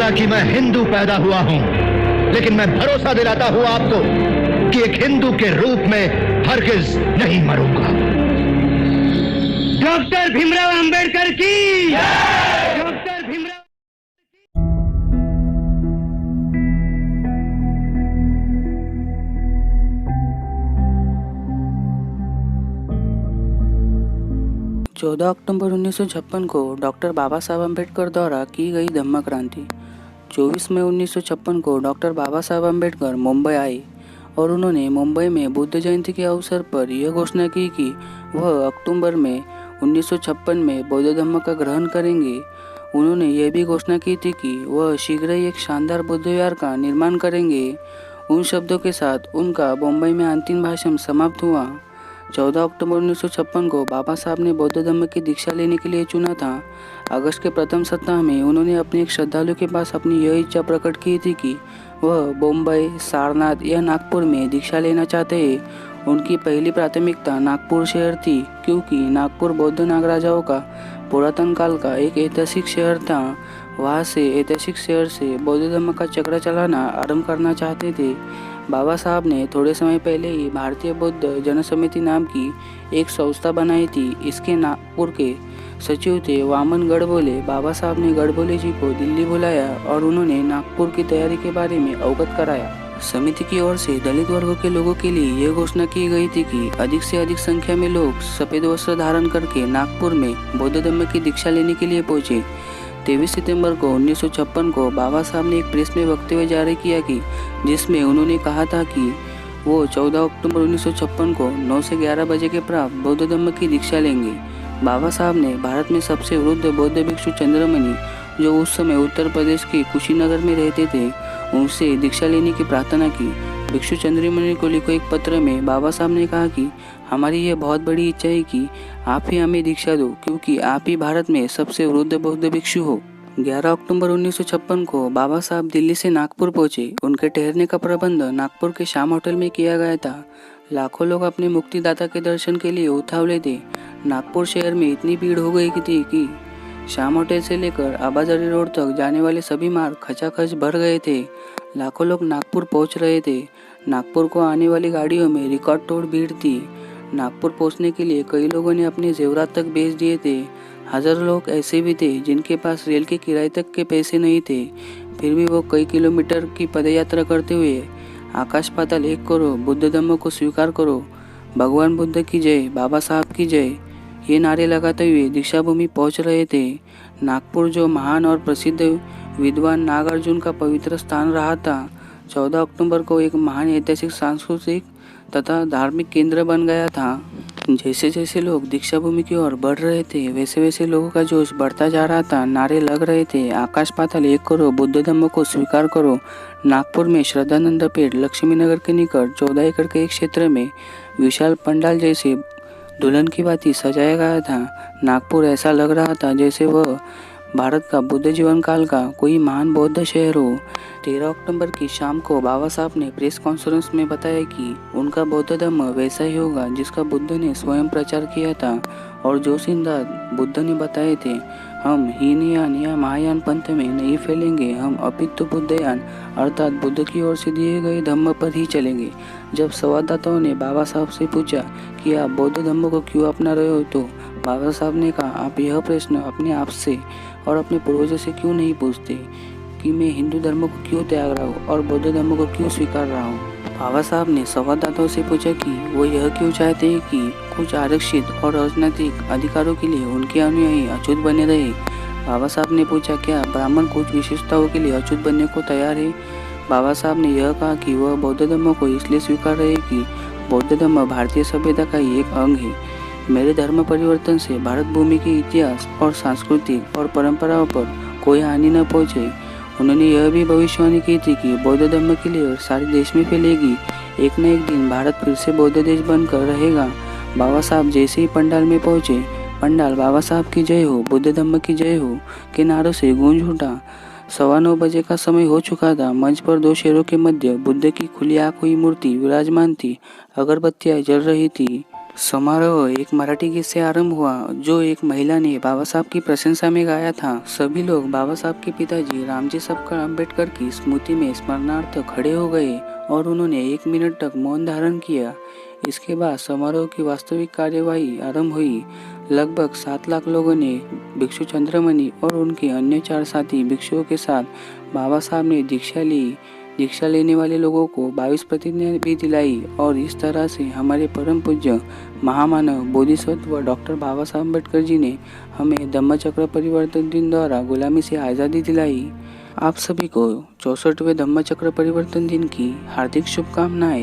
समझा कि मैं हिंदू पैदा हुआ हूं, लेकिन मैं भरोसा दिलाता हूं आपको कि एक हिंदू के रूप में हरगिज नहीं मरूंगा। डॉक्टर भीमराव अंबेडकर की डॉक्टर भीमराव। चौदह अक्टूबर 1956 को डॉक्टर बाबा साहब अम्बेडकर द्वारा की गई धम्म क्रांति। 24 मई 1956 को डॉक्टर बाबा साहब अम्बेडकर मुंबई आए और उन्होंने मुंबई में बुद्ध जयंती के अवसर पर यह घोषणा की कि वह अक्टूबर में 1956 में बौद्ध धर्म का ग्रहण करेंगे। उन्होंने यह भी घोषणा की थी कि वह शीघ्र ही एक शानदार बुद्ध विहार का निर्माण करेंगे। उन शब्दों के साथ उनका मुंबई में अंतिम भाषण समाप्त हुआ। 14 अक्टूबर 1956 को बाबा साहब ने बौद्ध धर्म की दीक्षा लेने के लिए चुना था। अगस्त के प्रथम सप्ताह में उन्होंने अपने एक श्रद्धालु के पास अपनी यह इच्छा प्रकट की थी कि वह मुंबई, सारनाथ या नागपुर में दीक्षा लेना चाहते हैं। उनकी पहली प्राथमिकता नागपुर शहर थी, क्योंकि नागपुर बौद्ध नागराजाओं का पुरातन काल का एक ऐतिहासिक शहर था। वहाँ से ऐतिहासिक शहर से बौद्ध धर्म का चक्र चलाना आरंभ करना चाहते थे। बाबा साहब ने थोड़े समय पहले ही भारतीय बौद्ध जनसमिति नाम की एक संस्था बनाई थी। इसके नागपुर के सचिव थे वामन गढ़बोले। बाबा साहब ने गढ़बोले जी को दिल्ली बुलाया और उन्होंने नागपुर की तैयारी के बारे में अवगत कराया। समिति की ओर से दलित वर्गों के लोगों के लिए यह घोषणा की गई थी कि अधिक से अधिक संख्या में लोग सफेद वस्त्र धारण करके नागपुर में बौद्ध धर्म की दीक्षा लेने के लिए पहुंचे। 23 सितंबर को 1956 को बाबा साहब ने एक प्रेस में वक्तव्य जारी किया कि जिसमें उन्होंने कहा था कि वो 14 अक्टूबर 1956 को 9 से 11 बजे के प्राप्त बौद्ध धर्म की दीक्षा लेंगे। बाबा साहब ने भारत में सबसे वृद्ध बौद्ध भिक्षु चंद्रमणि, जो उस समय उत्तर प्रदेश के कुशीनगर में रहते थे, उनसे दीक्षा लेने की प्रार्थना की। भिक्षु चंद्रमणि को लिखे एक पत्र में बाबा साहब ने कहा कि हमारी यह बहुत बड़ी इच्छा है कि आप ही हमें दीक्षा दो, क्योंकि आप ही भारत में सबसे वृद्ध बौद्ध भिक्षु हो। 11 अक्टूबर 1956 को बाबा साहब दिल्ली से नागपुर पहुंचे। उनके ठहरने का प्रबंध नागपुर के श्याम होटल में किया गया था। लाखों लोग अपने मुक्तिदाता के दर्शन के लिए उतावले थे। नागपुर शहर में इतनी भीड़ हो गई थी कि श्याम होटल से लेकर आबाजारी रोड तक जाने वाले सभी मार्ग खचाखच भर गए थे। लाखों लोग नागपुर पहुंच रहे थे। नागपुर को आने वाली गाड़ियों में रिकॉर्ड तोड़ भीड़ थी। नागपुर पहुंचने के लिए कई लोगों ने अपने जेवरात तक बेच दिए थे। हजारों लोग ऐसे भी थे जिनके पास रेल के किराए तक के पैसे नहीं थे, फिर भी वो कई किलोमीटर की पदयात्रा करते हुए आकाश पाताल एक करो, बुद्ध धम्म को स्वीकार करो, भगवान बुद्ध की जय, बाबा साहब की जय, ये नारे लगाते हुए दीक्षा भूमि पहुंच रहे थे। नागपुर जो महान और प्रसिद्ध विद्वान नागार्जुन का पवित्र स्थान रहा था, 14 अक्टूबर को एक महान ऐतिहासिक, सांस्कृतिक तथा धार्मिक केंद्र बन गया था। जैसे जैसे लोग दीक्षा भूमि की ओर बढ़ रहे थे, वैसे वैसे लोगों का जोश बढ़ता जा रहा था। नारे लग रहे थे, आकाश पाताल एक करो, बुद्ध धम्म को स्वीकार करो। नागपुर में श्रद्धानंद पेड़ लक्ष्मी नगर के निकट 14 एकड़ के एक क्षेत्र में विशाल पंडाल जैसे दुल्हन की भांति सजाया गया था। नागपुर ऐसा लग रहा था जैसे वह भारत का बुद्ध जीवन काल का कोई महान बौद्ध शहर हो। 13 अक्टूबर की शाम को बाबा साहब ने प्रेस कॉन्फ्रेंस में बताया कि उनका बौद्ध धर्म वैसा ही होगा जिसका बुद्ध ने स्वयं प्रचार किया था और जो सिद्धांत बुद्ध ने बताए थे। हम हीनयान या महायान पंथ में नहीं फैलेंगे, हम अपितु बुद्धयान अर्थात बुद्ध की ओर से दिए गए धम्म पर ही चलेंगे। जब संवाददाताओं ने बाबा साहब से पूछा कि आप बौद्ध धम्म को क्यों अपना रहे हो, तो बाबा साहब ने कहा, आप यह प्रश्न अपने आप से और अपने पूर्वजों से क्यों नहीं पूछते कि मैं हिंदू धर्म को क्यों त्याग रहा हूँ और बौद्ध धर्म को क्यों स्वीकार रहा हूँ। बाबा साहब ने संवाददाताओं से पूछा कि वो यह क्यों चाहते हैं कि कुछ आरक्षित और राजनीतिक अधिकारों के लिए उनके अनुयायी अछूत बने रहे। बाबा साहब ने पूछा, क्या ब्राह्मण कुछ विशेषताओं के लिए अछूत बनने को तैयार है। बाबा साहब ने यह कहा कि वह बौद्ध धर्म को इसलिए स्वीकार रहे कि बौद्ध धर्म भारतीय सभ्यता का ही एक अंग है। मेरे धर्म परिवर्तन से भारत भूमि के इतिहास और सांस्कृतिक और परंपराओं पर कोई हानि न पहुंचे। उन्होंने यह भी भविष्यवाणी की थी कि बौद्ध धर्म की लहर सारे देश में फैलेगी। एक न एक दिन भारत फिर से बौद्ध देश बनकर रहेगा। बाबा साहब जैसे ही पंडाल में पहुंचे, पंडाल बाबा साहब की जय हो, बुद्ध धर्म की जय हो के नारों से गूंज उठा। 9:15 बजे का समय हो चुका था। मंच पर 2 शेरों के मध्य बुद्ध की खुली आंख हुई मूर्ति विराजमान थी। अगरबत्तियां जल रही थी। समारोह एक मराठी गीत से आरंभ हुआ जो एक महिला ने बाबा साहब की प्रशंसा में गाया था। सभी लोग बाबा साहब के पिताजी रामजी सबकर अम्बेडकर की स्मृति में स्मरणार्थ खड़े हो गए और उन्होंने 1 मिनट तक मौन धारण किया। इसके बाद समारोह की वास्तविक कार्यवाही आरंभ हुई। लगभग 7 लाख लोगों ने भिक्षु चंद्रमणि और उनके अन्य 4 साथी भिक्षुओं के साथ बाबा साहब ने दीक्षा ली। दीक्षा लेने वाले लोगों को 22 प्रतिज्ञा भी दिलाई और इस तरह से हमारे परम पूज्य महामानव बोधिसत्व डॉक्टर बाबा साहब अम्बेडकर जी ने हमें धम्मचक्र परिवर्तन दिन द्वारा गुलामी से आज़ादी दिलाई। आप सभी को 64वें धम्मचक्र परिवर्तन दिन की हार्दिक शुभकामनाएं।